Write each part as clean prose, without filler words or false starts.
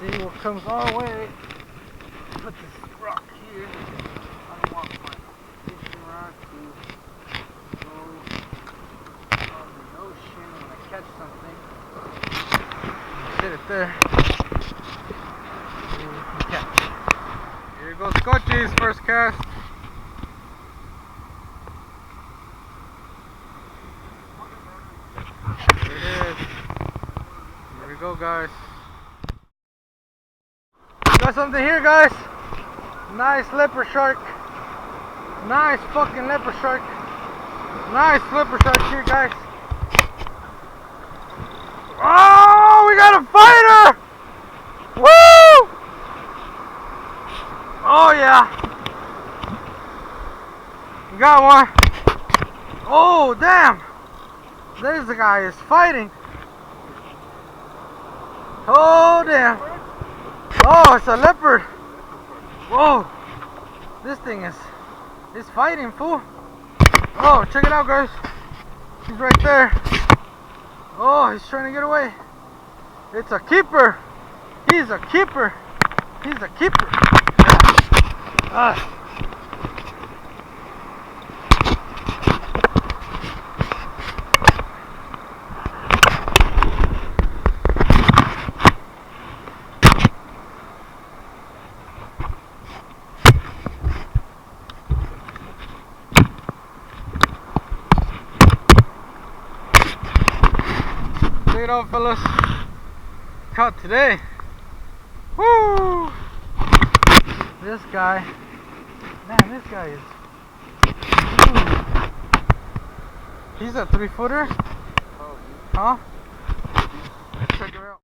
See what comes our way. Put this rock here. I don't want my fishing rod to go on the ocean when I catch something. Sit it there. Okay. Here goes Cochi's first cast. There it is. Here we go, guys. Got something here, guys. Nice leopard shark. Nice fucking leopard shark. Nice leopard shark here, guys. Oh, we got a fighter! Woo! Oh yeah. We got one. Oh damn. There's the guy is fighting. Oh damn. Oh, it's a leopard. Whoa. This thing is fighting, fool. Oh, check it out, guys. He's right there. Oh, he's trying to get away. It's a keeper. He's a keeper. He's a keeper. Ah. Check it out, fellas. Caught today. Woo! This guy. Man, this guy is. He's a 3-footer. Huh? Check it out.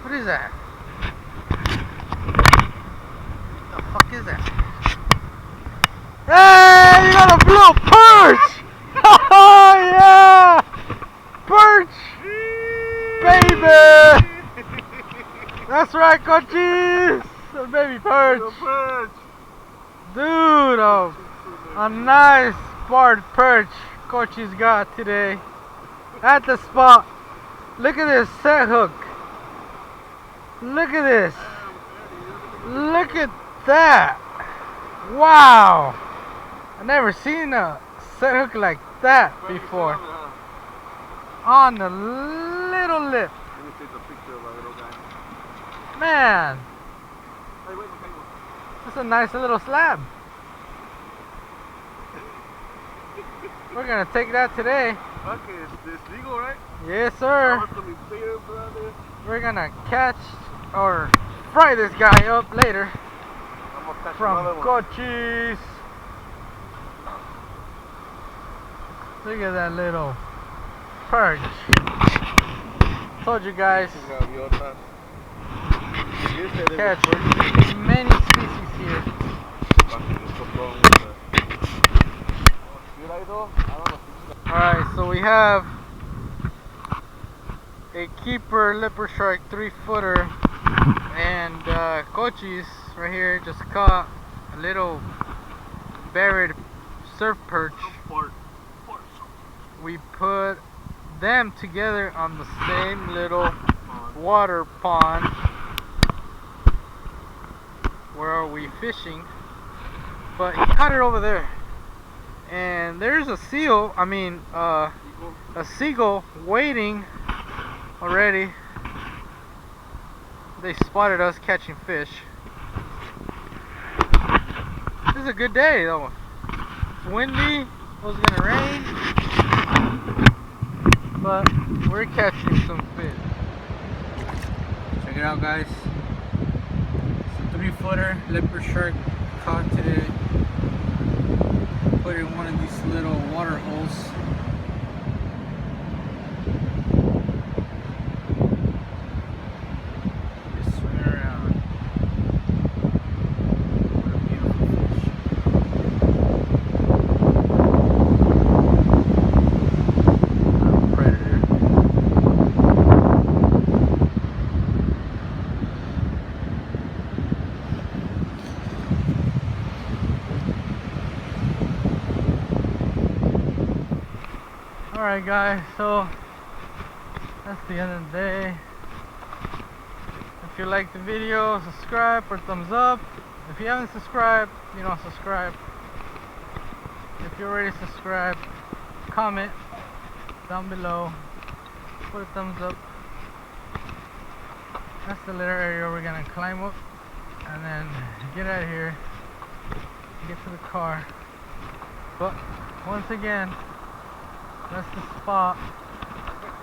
What is that? What the fuck is that? Hey, you got a blue perch! Oh yeah! Perch! Baby! That's right, coaches! A baby perch! Dude, a nice barred perch coaches got today at the spot. Look at this set hook. Look at this. Look at that. Wow. I've never seen a set hook like that before. On the little lip. Let me take a picture of our little guy. Man. That's a nice little slab. We're gonna take that today. Okay, it's legal, right? Yes, sir. What's gonna be bigger, brother? We're gonna catch or fry this guy up later I'm gonna catch from another one. Cochise. Look at that little perch. Told you guys, catch many species here. Alright, so we have a keeper leopard shark 3-footer, and Cochise right here just caught a little buried surf perch. We put them together on the same little water pond. Where are we fishing? But he caught it over there. And there's a seal, a seagull waiting already. They spotted us catching fish. This is a good day though. It's windy, it was gonna rain, but we're catching some fish. Check it out, guys. It's a 3-footer leopard shark caught today. Put it in one of these little water holes. Just swing it around. What a beautiful fish. Not a predator. Alright guys, so that's the end of the day. If you like the video, subscribe or thumbs up. If you haven't subscribed, subscribe. If you're already subscribed, comment down below, put a thumbs up. That's the little area we're gonna climb up and then get out of here, get to the car. But once again, that's the spot.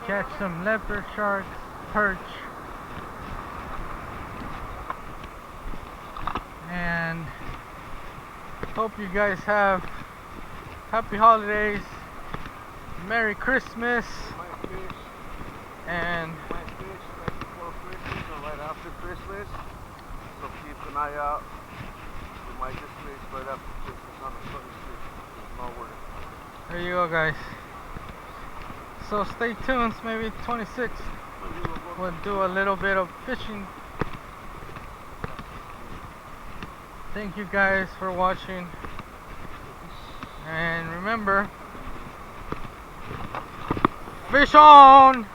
Catch some leopard, sharks, perch, and hope you guys have happy holidays, Merry Christmas, and right after Christmas, so keep an eye out. We might just fish right after Christmas on the 26th. There's no word. there you go guys. So stay tuned, maybe 26th we'll do a little bit of fishing. Thank you guys for watching, and remember, fish on!